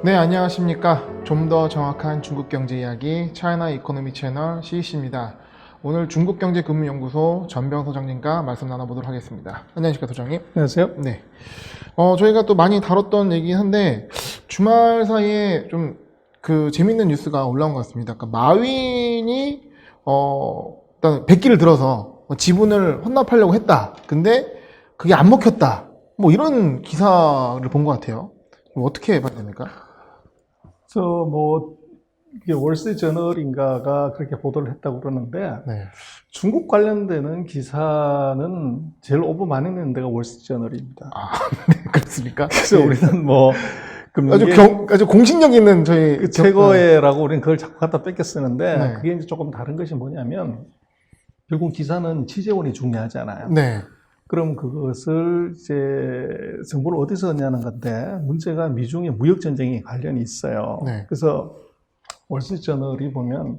네, 안녕하십니까. 좀 더 정확한 중국 경제 이야기 차이나 이코노미 채널 CEC입니다. 오늘 중국경제금융연구소 전병 소장님과 말씀 나눠보도록 하겠습니다. 안녕하십니까, 소장님. 안녕하세요. 네. 저희가 또 많이 다뤘던 얘기긴 한데 주말 사이에 좀 재밌는 뉴스가 올라온 것 같습니다. 그러니까 마윈이 일단 백기를 들어서 지분을 혼납하려고 했다. 근데 그게 안 먹혔다. 뭐 이런 기사를 본 것 같아요. 어떻게 봐야 됩니까? 이게 월스트리트저널인가가 그렇게 보도를 했다고 그러는데, 네. 중국 관련되는 기사는 제일 오버 많이 내는 데가 월스트리트저널입니다. 아, 네, 그렇습니까? 그래서 예. 우리는 뭐, 아주 공신력 있는 저희 그 최고의라고 우리는 그걸 자꾸 갖다 뺏겨 쓰는데, 네. 그게 이제 조금 다른 것이 뭐냐면, 결국 기사는 취재원이 중요하잖아요. 네. 그럼 그것을 이제 정보를 어디서 얻냐는 건데, 문제가 미중의 무역전쟁에 관련이 있어요. 네. 그래서 월스트리트저널이 보면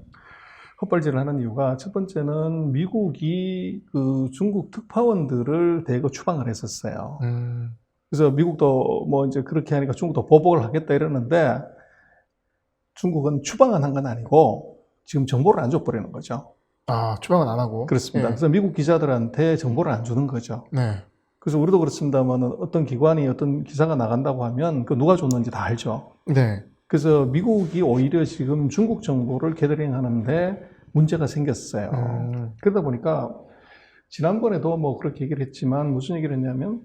헛발질을 하는 이유가, 첫 번째는 미국이 그 중국 특파원들을 대거 추방을 했었어요. 그래서 미국도 뭐 이제 그렇게 하니까 중국도 보복을 하겠다 이러는데, 중국은 추방은 한 건 아니고 지금 정보를 안 줘버리는 거죠. 아, 추방은 안 하고. 그렇습니다. 예. 그래서 미국 기자들한테 정보를 안 주는 거죠. 네. 그래서 우리도 그렇습니다만 어떤 기관이 어떤 기사가 나간다고 하면 그 누가 줬는지 다 알죠. 네. 그래서 미국이 오히려 지금 중국 정보를 게더링 하는데 문제가 생겼어요. 그러다 보니까 지난번에도 뭐 그렇게 얘기를 했지만 무슨 얘기를 했냐면,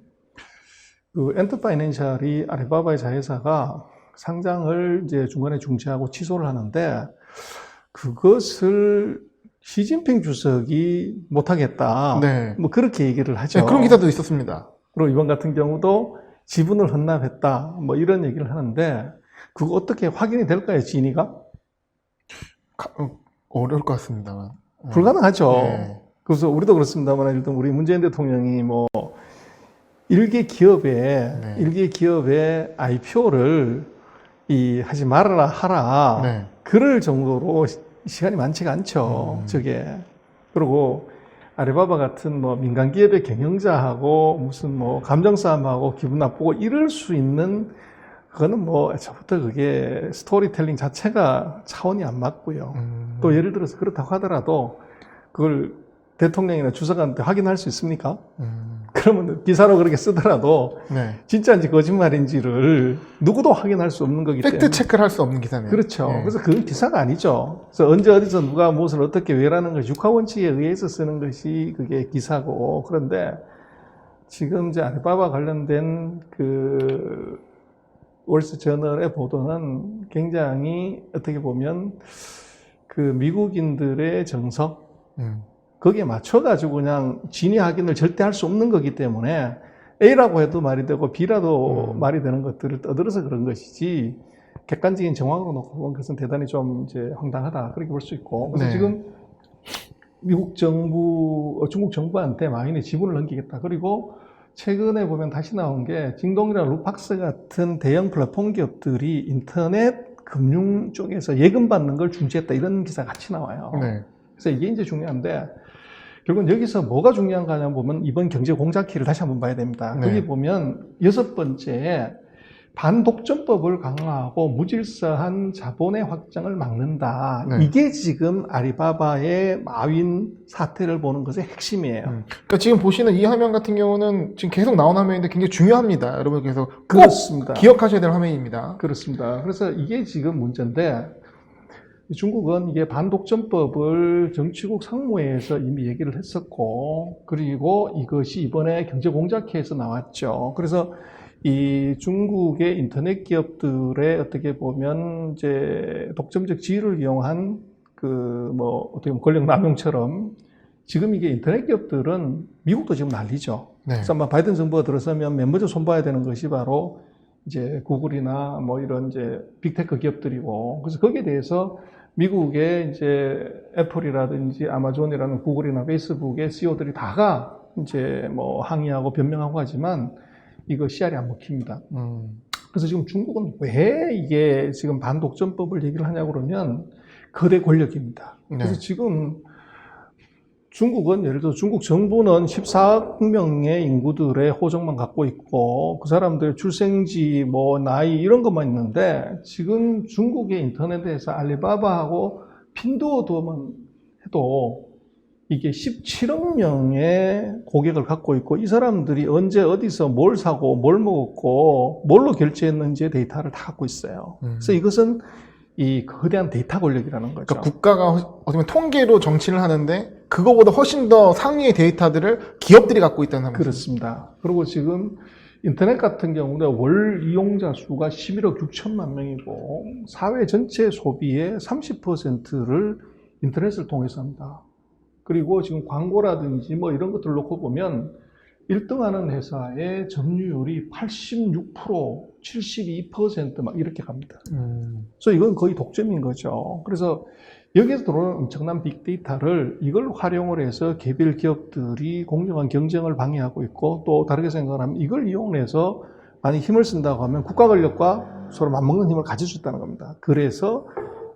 그 엔터파이낸셜이 알리바바의 자회사가 상장을 이제 중간에 중지하고 취소를 하는데, 그것을 시진핑 주석이 못하겠다. 네. 뭐 그렇게 얘기를 하죠. 네, 그런 기사도 있었습니다. 그리고 이번 같은 경우도 지분을 헌납했다. 뭐 이런 얘기를 하는데, 그거 어떻게 확인이 될까요, 진위가? 어려울 것 같습니다만. 불가능하죠. 네. 그래서 우리도 그렇습니다만, 일단 우리 문재인 대통령이 뭐 일개 기업의 IPO를 하지 말아라 하라. 네. 그럴 정도로 시간이 많지가 않죠. 저게. 그리고 알리바바 같은 뭐 민간 기업의 경영자하고 무슨 뭐 감정 싸움하고 기분 나쁘고 이럴 수 있는, 그거는 뭐 저부터 그게 스토리텔링 자체가 차원이 안 맞고요. 또 예를 들어서 그렇다고 하더라도 그걸 대통령이나 주석한테 확인할 수 있습니까? 그러면 기사로 그렇게 쓰더라도 네. 진짜인지 거짓말인지를 누구도 확인할 수 없는 거기 때문에. 팩트 체크를 할 수 없는 기사네요. 그렇죠. 네. 그래서 그건 기사가 아니죠. 그래서 언제 어디서 누가 무엇을 어떻게 왜라는 것이 육하원칙에 의해서 쓰는 것이 그게 기사고. 그런데 지금 이제 알리바바 관련된 그 월스트리트저널의 보도는 굉장히 어떻게 보면 그 미국인들의 정석, 거기에 맞춰가지고 그냥 진위 확인을 절대 할 수 없는 거기 때문에 A라고 해도 말이 되고 B라도 말이 되는 것들을 떠들어서 그런 것이지, 객관적인 정황으로 놓고 보면 그것은 대단히 좀 이제 황당하다, 그렇게 볼 수 있고. 그래서 네. 지금 미국 정부, 중국 정부한테 마윈의 지분을 넘기겠다. 그리고 최근에 보면 다시 나온 게, 징동이나 루팍스 같은 대형 플랫폼 기업들이 인터넷 금융 쪽에서 예금 받는 걸 중지했다, 이런 기사가 같이 나와요. 네. 그래서 이게 이제 중요한데, 결국은 여기서 뭐가 중요한가 하냐 보면 이번 경제 공작키를 다시 한번 봐야 됩니다. 네. 거기 보면 6번째에 반독점법을 강화하고 무질서한 자본의 확장을 막는다. 네. 이게 지금 알리바바의 마윈 사태를 보는 것의 핵심이에요. 그러니까 지금 보시는 이 화면 같은 경우는 지금 계속 나온 화면인데 굉장히 중요합니다. 여러분께서 꼭 그렇습니다. 기억하셔야 될 화면입니다. 그렇습니다. 그래서 이게 지금 문제인데, 중국은 이게 반독점법을 정치국 상무회에서 이미 얘기를 했었고, 그리고 이것이 이번에 경제공작회에서 나왔죠. 그래서 이 중국의 인터넷 기업들의 어떻게 보면 이제 독점적 지위를 이용한 어떻게 보면 권력 남용처럼, 지금 이게 인터넷 기업들은 미국도 지금 난리죠. 네. 그래서 아마 바이든 정부가 들어서면 맨 먼저 손봐야 되는 것이 바로 이제 구글이나 뭐 이런 이제 빅테크 기업들이고, 그래서 거기에 대해서 미국의 이제 애플이라든지 아마존이라는 구글이나 페이스북의 CEO들이 다가 이제 뭐 항의하고 변명하고 하지만 이거 씨알이 안 먹힙니다. 그래서 지금 중국은 왜 이게 지금 반독점법을 얘기를 하냐고 그러면 거대 권력입니다. 네. 그래서 지금 중국은 예를 들어 중국 정부는 14억 명의 인구들의 호적만 갖고 있고 그 사람들의 출생지, 뭐 나이 이런 것만 있는데 지금 중국의 인터넷에서 알리바바하고 핀두오두만 해도 이게 17억 명의 고객을 갖고 있고 이 사람들이 언제 어디서 뭘 사고 뭘 먹었고 뭘로 결제했는지의 데이터를 다 갖고 있어요. 그래서 이것은 이 거대한 데이터 권력이라는 거죠. 그러니까 국가가 어떻게 보면 통계로 정치를 하는데 그거보다 훨씬 더 상위의 데이터들을 기업들이 갖고 있다는 말이죠. 그렇습니다. 그리고 지금 인터넷 같은 경우는 월 이용자 수가 11억 6천만 명이고 사회 전체 소비의 30%를 인터넷을 통해서 합니다. 그리고 지금 광고라든지 뭐 이런 것들을 놓고 보면 1등하는 회사의 점유율이 86%, 72%막 이렇게 갑니다. 그래서 이건 거의 독점인 거죠. 그래서 여기에서 들어오는 엄청난 빅데이터를 이걸 활용을 해서 개별 기업들이 공정한 경쟁을 방해하고 있고 또 다르게 생각하면 이걸 이용해서 많이 힘을 쓴다고 하면 국가 권력과 서로 맞먹는 힘을 가질 수 있다는 겁니다. 그래서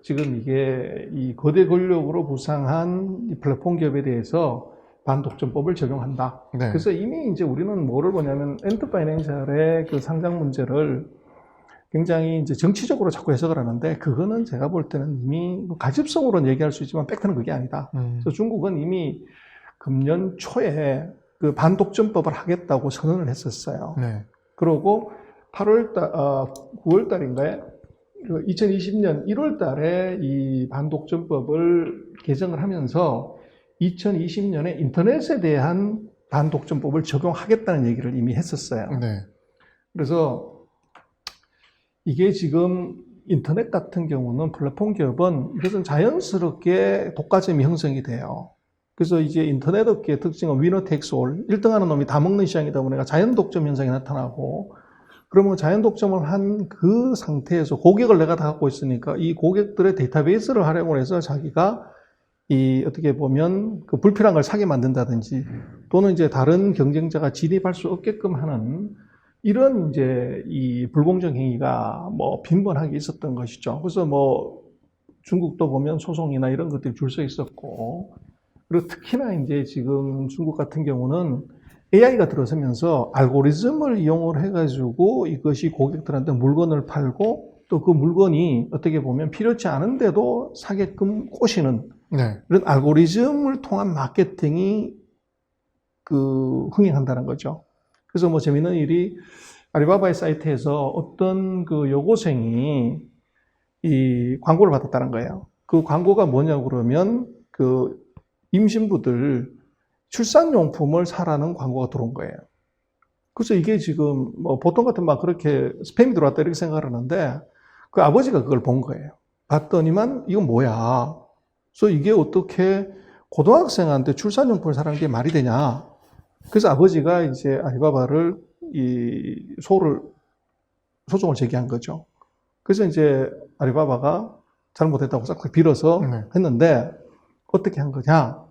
지금 이게 이 거대 권력으로 부상한 이 플랫폼 기업에 대해서 반독점법을 적용한다. 네. 그래서 이미 이제 우리는 뭐를 보냐면 엔터파이낸셜의 그 상장 문제를 굉장히 이제 정치적으로 자꾸 해석을 하는데 그거는 제가 볼 때는 이미 가십성으로는 얘기할 수 있지만 팩트는 그게 아니다. 그래서 중국은 이미 금년 초에 그 반독점법을 하겠다고 선언을 했었어요. 네. 그러고 9월 달인가요? 2020년 1월 달에 이 반독점법을 개정을 하면서 2020년에 인터넷에 대한 반독점법을 적용하겠다는 얘기를 이미 했었어요. 네. 그래서 이게 지금 인터넷 같은 경우는 플랫폼 기업은 이것은 자연스럽게 독과점이 형성이 돼요. 그래서 이제 인터넷 업계의 특징은 위너 텍스 올, 1등하는 놈이 다 먹는 시장이다 보니까 자연 독점 현상이 나타나고 그러면 자연 독점을 한 그 상태에서 고객을 내가 다 갖고 있으니까 이 고객들의 데이터베이스를 활용을 해서 자기가 이 어떻게 보면 그 불필요한 걸 사게 만든다든지 또는 이제 다른 경쟁자가 진입할 수 없게끔 하는 이런 이제 이 불공정 행위가 뭐 빈번하게 있었던 것이죠. 그래서 뭐 중국도 보면 소송이나 이런 것들이 줄 서 있었고 그리고 특히나 이제 지금 중국 같은 경우는 AI가 들어서면서 알고리즘을 이용을 해가지고 이것이 고객들한테 물건을 팔고 또 그 물건이 어떻게 보면 필요치 않은데도 사게끔 꼬시는 네. 이런 알고리즘을 통한 마케팅이 그 흥행한다는 거죠. 그래서 뭐 재밌는 일이 알리바바의 사이트에서 어떤 그 여고생이 이 광고를 받았다는 거예요. 그 광고가 뭐냐고 그러면 그 임신부들 출산용품을 사라는 광고가 들어온 거예요. 그래서 이게 지금 뭐 보통 같은 막 그렇게 스팸이 들어왔다 이렇게 생각을 하는데 그 아버지가 그걸 본 거예요. 봤더니만 이건 뭐야. 그래서 이게 어떻게 고등학생한테 출산용품을 사라는 게 말이 되냐. 그래서 아버지가 이제 알리바바를 이 소송을 제기한 거죠. 그래서 이제 알리바바가 잘못했다고 싹 빌어서 했는데 어떻게 한 거냐.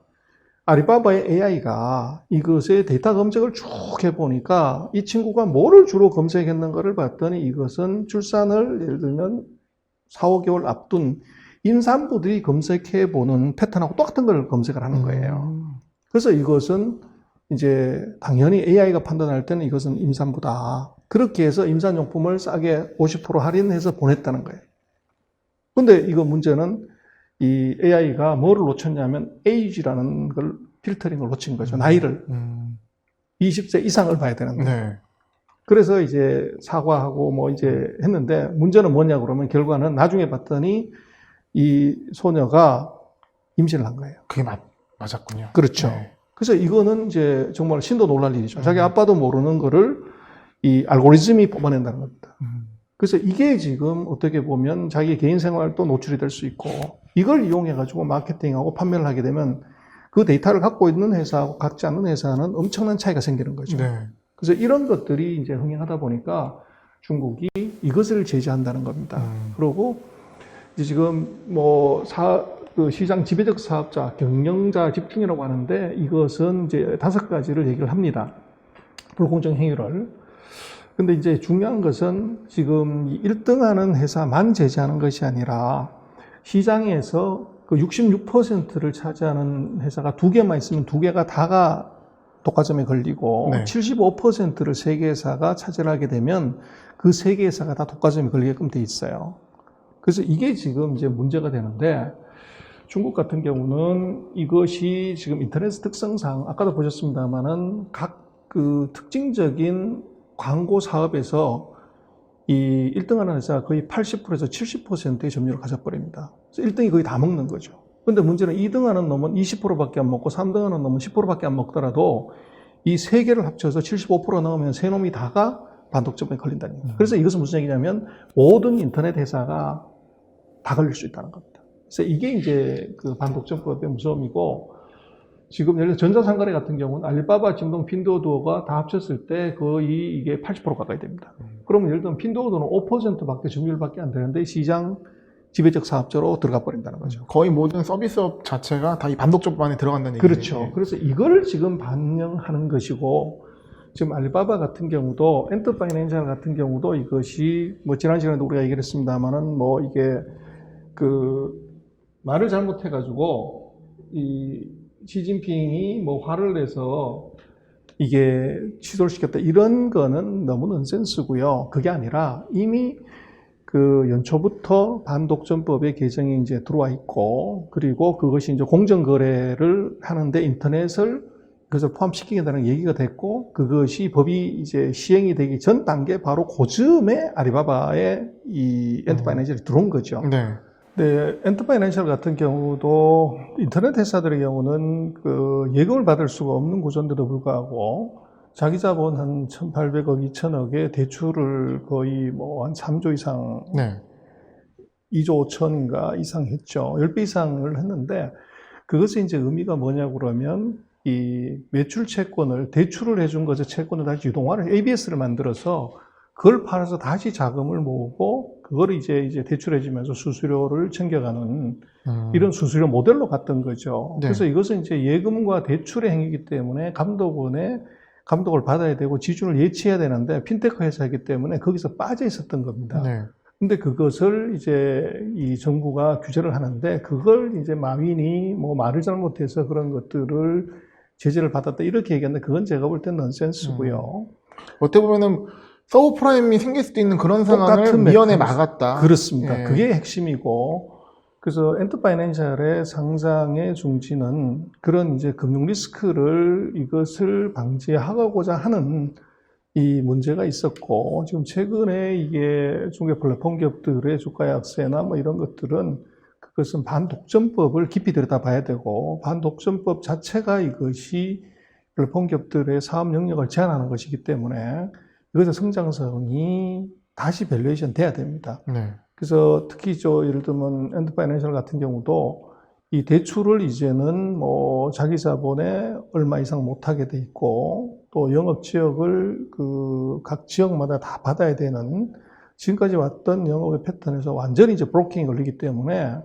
알리바바의 AI가 이것의 데이터 검색을 쭉 해보니까 이 친구가 뭐를 주로 검색했는가를 봤더니 이것은 출산을 예를 들면 4, 5개월 앞둔 임산부들이 검색해보는 패턴하고 똑같은 걸 검색을 하는 거예요. 그래서 이것은 이제 당연히 AI가 판단할 때는 이것은 임산부다. 그렇게 해서 임산용품을 싸게 50% 할인해서 보냈다는 거예요. 근데 이거 문제는 이 AI가 뭐를 놓쳤냐면 age라는 걸 필터링을 놓친 거죠. 나이를. 20세 이상을 봐야 되는데. 네. 그래서 이제 사과하고 뭐 이제 했는데 문제는 뭐냐 그러면 결과는 나중에 봤더니 이 소녀가 임신을 한 거예요. 그게 맞았군요. 그렇죠. 네. 그래서 이거는 이제 정말 신도 놀랄 일이죠. 자기 아빠도 모르는 거를 이 알고리즘이 뽑아낸다는 겁니다. 그래서 이게 지금 어떻게 보면 자기 개인 생활도 노출이 될 수 있고 이걸 이용해가지고 마케팅하고 판매를 하게 되면 그 데이터를 갖고 있는 회사하고 갖지 않는 회사는 엄청난 차이가 생기는 거죠. 네. 그래서 이런 것들이 이제 흥행하다 보니까 중국이 이것을 제재한다는 겁니다. 그리고 이제 지금 뭐 그 시장 지배적 사업자, 경영자 집중이라고 하는데 이것은 이제 5가지를 얘기를 합니다. 불공정 행위를. 근데 이제 중요한 것은 지금 1등하는 회사만 제재하는 것이 아니라 시장에서 그 66%를 차지하는 회사가 2개만 있으면 2개가 다가 독과점에 걸리고 네. 75%를 3개 회사가 차지하게 되면 그 3개 회사가 다 독과점에 걸리게끔 돼 있어요. 그래서 이게 지금 이제 문제가 되는데 중국 같은 경우는 이것이 지금 인터넷 특성상 아까도 보셨습니다만은 각 그 특징적인 광고 사업에서 이 1등하는 회사가 거의 80%에서 70%의 점유율을 가져버립니다. 그래서 1등이 거의 다 먹는 거죠. 근데 문제는 2등하는 놈은 20%밖에 안 먹고 3등하는 놈은 10%밖에 안 먹더라도 이 세 개를 합쳐서 75% 넣으면 세 놈이 다가 반독점에 걸린다는 거예요. 그래서 이것은 무슨 얘기냐면 모든 인터넷 회사가 다 걸릴 수 있다는 겁니다. 그래서 이게 이제 그 반독점법의 무서움이고 지금 예를 들어 전자상거래 같은 경우는 알리바바, 진동, 핀두오두오가 다 합쳤을 때 거의 이게 80% 가까이 됩니다. 그러면 예를 들면 핀두오두오는 5%밖에 점유율밖에 안 되는데 시장 지배적 사업자로 들어가 버린다는 거죠. 거의 모든 서비스업 자체가 다 이 반독점법 안에 들어간다는 얘기죠. 그렇죠. 그래서 이걸 지금 반영하는 것이고 지금 알리바바 같은 경우도 엔터파이낸셜 같은 경우도 이것이 뭐 지난 시간에도 우리가 얘기를 했습니다만은 뭐 이게 그 말을 잘못해가지고 이 시진핑이 뭐 화를 내서 이게 취소를 시켰다 이런 거는 너무 넌센스고요. 그게 아니라 이미 그 연초부터 반독점법의 개정이 이제 들어와 있고 그리고 그것이 이제 공정거래를 하는데 인터넷을 그것을 포함시키겠다는 얘기가 됐고 그것이 법이 이제 시행이 되기 전 단계 바로 그 즈음에 알리바바의 이 엔터파이낸셜이 들어온 거죠. 네. 네, 엔터파이낸셜 같은 경우도 인터넷 회사들의 경우는 그 예금을 받을 수가 없는 구조인데도 불구하고 자기 자본 한 1,800억, 2,000억의 대출을 거의 뭐 한 3조 이상, 네. 2조 5천인가 이상 했죠. 10배 이상을 했는데 그것의 이제 의미가 뭐냐고 그러면 이 매출 채권을 대출을 해준 것의 채권을 다시 유동화를 ABS를 만들어서 그걸 팔아서 다시 자금을 모으고 그걸 이제 대출해주면서 수수료를 챙겨가는 이런 수수료 모델로 갔던 거죠. 네. 그래서 이것은 이제 예금과 대출의 행위이기 때문에 감독을 받아야 되고 지준을 예치해야 되는데 핀테크 회사이기 때문에 거기서 빠져 있었던 겁니다. 네. 근데 그것을 이제 이 정부가 규제를 하는데 그걸 이제 마윈이 뭐 말을 잘못해서 그런 것들을 제재를 받았다 이렇게 얘기하는데 그건 제가 볼 땐 넌센스고요. 어떻게 보면은 서브프라임이 생길 수도 있는 그런 상황을 똑같은 미연에 메커니즘. 막았다. 그렇습니다. 예. 그게 핵심이고 그래서 엔터파이낸셜의 상장의 중지는 그런 이제 금융 리스크를 이것을 방지하고자 하는 이 문제가 있었고 지금 최근에 이게 중개 플랫폼 기업들의 주가 약세나 뭐 이런 것들은 그것은 반독점법을 깊이 들여다봐야 되고 반독점법 자체가 이것이 플랫폼 기업들의 사업 영역을 제한하는 것이기 때문에 이것의 성장성이 다시 밸류에이션 돼야 됩니다. 네. 그래서 특히 예를 들면 엔터파이낸셜 같은 경우도 이 대출을 이제는 뭐 자기 자본에 얼마 이상 못하게 돼 있고 또 영업 지역을 그 각 지역마다 다 받아야 되는 지금까지 왔던 영업의 패턴에서 완전히 이제 브로킹이 걸리기 때문에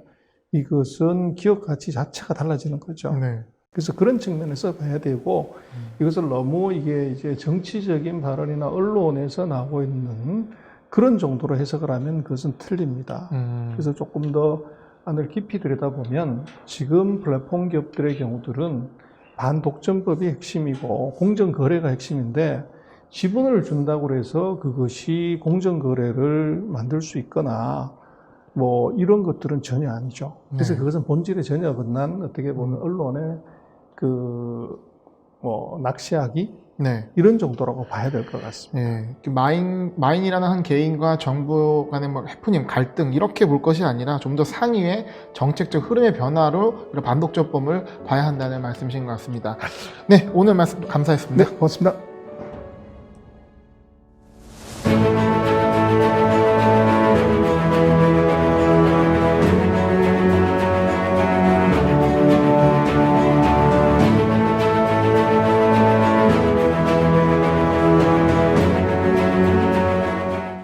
이것은 기업 가치 자체가 달라지는 거죠. 네. 그래서 그런 측면에서 봐야 되고 이것을 너무 이게 이제 정치적인 발언이나 언론에서 나오고 있는 그런 정도로 해석을 하면 그것은 틀립니다. 그래서 조금 더 안을 깊이 들여다보면 지금 플랫폼 기업들의 경우들은 반독점법이 핵심이고 공정거래가 핵심인데 지분을 준다고 해서 그것이 공정거래를 만들 수 있거나 뭐 이런 것들은 전혀 아니죠. 그래서 네. 그것은 본질에 전혀 어긋난 어떻게 보면 언론의 그 뭐 낚시하기 네. 이런 정도라고 봐야 될 것 같습니다. 예, 마인이라는 한 개인과 정부 간의 뭐 해프닝, 갈등 이렇게 볼 것이 아니라 좀 더 상위의 정책적 흐름의 변화로 이런 반독점법을 봐야 한다는 말씀이신 것 같습니다. 네, 오늘 말씀 감사했습니다. 네, 고맙습니다.